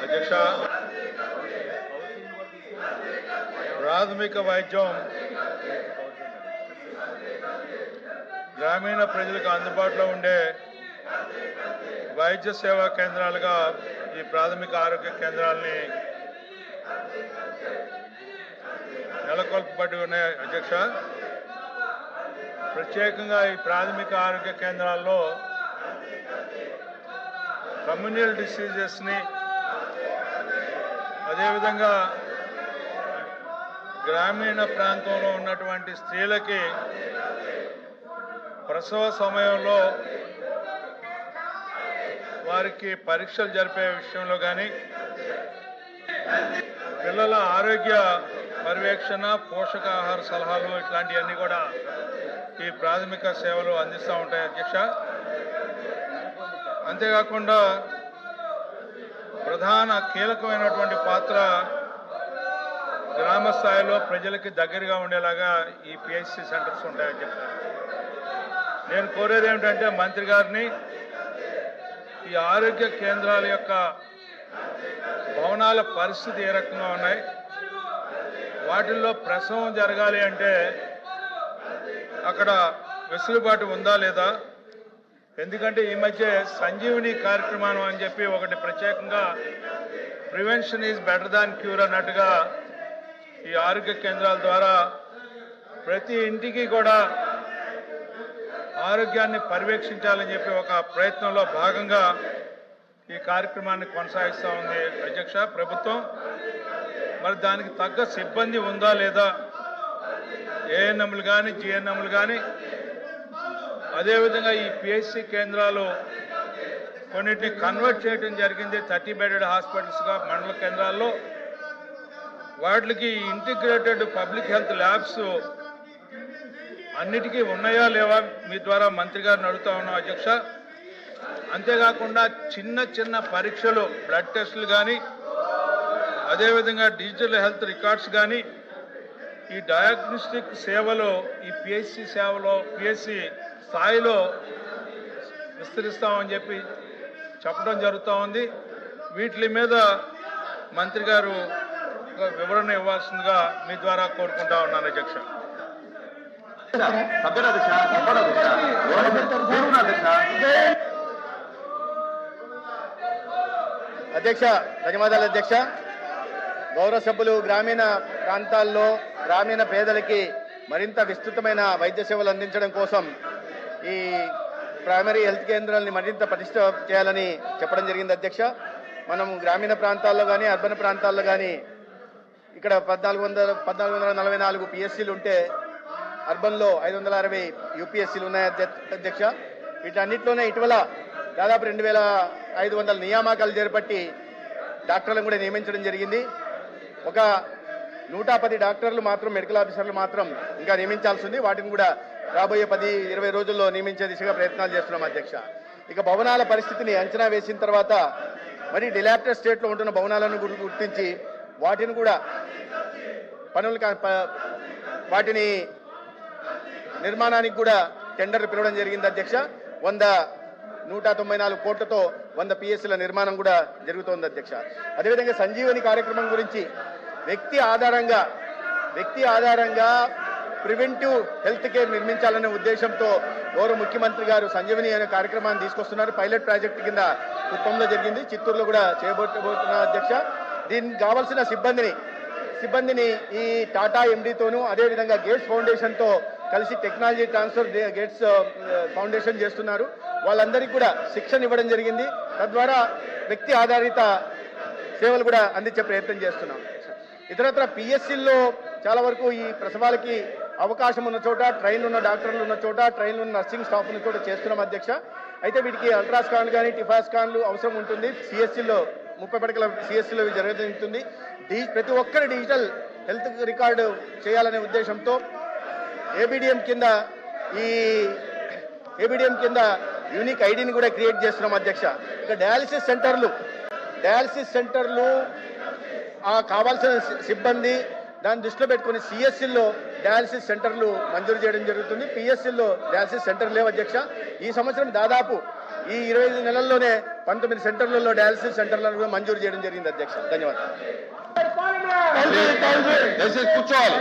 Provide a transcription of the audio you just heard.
అధ్యక్ష, ప్రాథమిక వైద్యం గ్రామీణ ప్రజలకు అందుబాటులో ఉండే వైద్య సేవా కేంద్రాలుగా ఈ ప్రాథమిక ఆరోగ్య కేంద్రాలని నెలకొల్పబడి ఉన్నాయి. అధ్యక్ష, ప్రత్యేకంగా ఈ ప్రాథమిక ఆరోగ్య కేంద్రాల్లో కమ్యూనల్ డిసీజెస్ని, అదేవిధంగా గ్రామీణ ప్రాంతంలో ఉన్నటువంటి స్త్రీలకి ప్రసవ సమయంలో వారికి పరీక్షలు జరిపే విషయంలో కానీ, పిల్లల ఆరోగ్య పర్యవేక్షణ, పోషకాహార సలహాలు ఇట్లాంటివన్నీ కూడా ఈ ప్రాథమిక సేవలు అందిస్తూ ఉంటాయి. అధ్యక్ష, అంతేకాకుండా ప్రధాన కీలకమైనటువంటి పాత్ర గ్రామ స్థాయిలో ప్రజలకి దగ్గరగా ఉండేలాగా ఈ పిహెచ్సి సెంటర్స్ ఉంటాయి. అధ్యక్ష, నేను కోరేది ఏమిటంటే మంత్రి గారిని ఈ ఆరోగ్య కేంద్రాల యొక్క భవనాల పరిస్థితి ఏ రకంగా ఉన్నాయి, వాటిల్లో ప్రసవం జరగాలి అంటే అక్కడ వెసులుబాటు ఉందా లేదా, ఎందుకంటే ఈ మధ్య సంజీవని కార్యక్రమం అని చెప్పి ఒకటి ప్రత్యేకంగా prevention is better than cure అన్నట్టుగా ఈ ఆరోగ్య కేంద్రాల ద్వారా ప్రతి ఇంటికి కూడా ఆరోగ్యాన్ని పర్యవేక్షించాలని చెప్పి ఒక ప్రయత్నంలో భాగంగా ఈ కార్యక్రమాన్ని కొనసాగిస్తూ ఉంది. అధ్యక్ష, ప్రభుత్వం మరి దానికి తగ్గ సిబ్బంది ఉందా లేదా, ఏఎన్ఎంలు కానీ జిఎన్ఎంలు కానీ, అదేవిధంగా ఈ పిహెచ్సి కేంద్రాలు కొన్నిటిని కన్వర్ట్ చేయడం జరిగింది 30 బెడెడ్ హాస్పిటల్స్గా మండల కేంద్రాల్లో. వాటికి ఇంటిగ్రేటెడ్ పబ్లిక్ హెల్త్ ల్యాబ్స్ అన్నిటికీ ఉన్నాయా లేవా మీ ద్వారా మంత్రి గారిని అడుగుతా ఉన్నాం. అధ్యక్ష, అంతేకాకుండా చిన్న చిన్న పరీక్షలు, బ్లడ్ టెస్టులు కానీ, అదేవిధంగా డిజిటల్ హెల్త్ రికార్డ్స్ కానీ, ఈ డయాగ్నోస్టిక్ సేవలు ఈ పిహెచ్సి సేవలో పిహెచ్సి స్థాయిలో విస్తరిస్తామని చెప్పి చెప్పడం జరుగుతూ ఉంది. వీటి మీద మంత్రి గారు వివరణ ఇవ్వాల్సిందిగా మీ ద్వారా కోరుకుంటా ఉన్నాను. అధ్యక్ష, అధ్యక్ష ధన్యవాదాలు. అధ్యక్ష, గౌరవ సభ్యులు గ్రామీణ ప్రాంతాల్లో గ్రామీణ పేదలకి మరింత విస్తృతమైన వైద్య సేవలు అందించడం కోసం ఈ ప్రైమరీ హెల్త్ కేంద్రాలని మరింత పటిష్ట చేయాలని చెప్పడం జరిగింది. అధ్యక్ష, మనం గ్రామీణ ప్రాంతాల్లో కానీ అర్బన్ ప్రాంతాల్లో కానీ ఇక్కడ 1444 పిఎస్సీలు ఉంటే అర్బన్లో 560 యూపీఎస్సీలు ఉన్నాయి. అధ్యక్ష, వీటన్నిటిలోనే ఇటీవల దాదాపు 2500 నియామకాలు చేపట్టి డాక్టర్లను కూడా నియమించడం జరిగింది. ఒక 110 డాక్టర్లు మాత్రం, మెడికల్ ఆఫీసర్లు మాత్రం ఇంకా నియమించాల్సి ఉంది. వాటిని కూడా రాబోయే 10-20 రోజుల్లో నియమించే దిశగా ప్రయత్నాలు చేస్తున్నాం. అధ్యక్ష, ఇక భవనాల పరిస్థితిని అంచనా వేసిన తర్వాత మరి డిలాప్టెడ్ స్టేట్లో ఉంటున్న భవనాలను గుర్తించి వాటిని కూడా వాటిని నిర్మాణానికి కూడా టెండర్లు పిలవడం జరిగింది. అధ్యక్ష, 194 కోట్లతో 100 పిఎస్సీల నిర్మాణం కూడా జరుగుతోంది. అధ్యక్ష, అదేవిధంగా సంజీవని కార్యక్రమం గురించి వ్యక్తి ఆధారంగా ప్రివెంటివ్ హెల్త్ కేర్ నిర్మించాలనే ఉద్దేశంతో గౌరవ ముఖ్యమంత్రి గారు సంజీవని అనే కార్యక్రమాన్ని తీసుకొస్తున్నారు. పైలట్ ప్రాజెక్టు కింద కుప్పంలో జరిగింది, చిత్తూరులో కూడా చేయబోతున్నారు. అధ్యక్ష, దీనికి కావాల్సిన సిబ్బందిని ఈ టాటా ఎండీతోనూ అదేవిధంగా గేట్స్ ఫౌండేషన్తో కలిసి టెక్నాలజీ ట్రాన్స్ఫర్ గేట్స్ ఫౌండేషన్ చేస్తున్నారు. వాళ్ళందరికీ కూడా శిక్షణ ఇవ్వడం జరిగింది. తద్వారా వ్యక్తి ఆధారిత సేవలు కూడా అందించే ప్రయత్నం చేస్తున్నాం. ఇతరత్ర పిఎస్సీల్లో చాలా వరకు ఈ ప్రసవాలకి అవకాశం ఉన్న చోట, ట్రైన్ ఉన్న డాక్టర్లు ఉన్న చోట, ట్రైన్ ఉన్న నర్సింగ్ స్టాఫ్ ఉన్న చోట చేస్తున్నాం. అధ్యక్ష, అయితే వీటికి అల్ట్రాస్కాన్ కానీ టిఫాస్కాన్లు అవసరం ఉంటుంది. సిఎస్సీలో 30 పడకల సిఎస్సీలో జరుగుతుంది. ప్రతి ఒక్కరి డిజిటల్ హెల్త్ రికార్డు చేయాలనే ఉద్దేశంతో ఏబిడిఎం కింద యూనిక్ ఐడిని కూడా క్రియేట్ చేస్తున్నాం. అధ్యక్ష, ఇక డయాలసిస్ సెంటర్లు కావాల్సిన సిబ్బంది దాన్ని దృష్టిలో పెట్టుకుని సిఎస్సీల్లో డయాలసిస్ సెంటర్లు మంజూరు చేయడం జరుగుతుంది. పిఎస్సీల్లో డయాలసిస్ సెంటర్ లేవు. అధ్యక్ష, ఈ సంవత్సరం దాదాపు ఈ 25 నెలల్లోనే 19 సెంటర్లలో డయాలసిస్ సెంటర్లను కూడా మంజూరు చేయడం జరిగింది అధ్యక్ష. ధన్యవాదాలు. కూర్చోవాలి.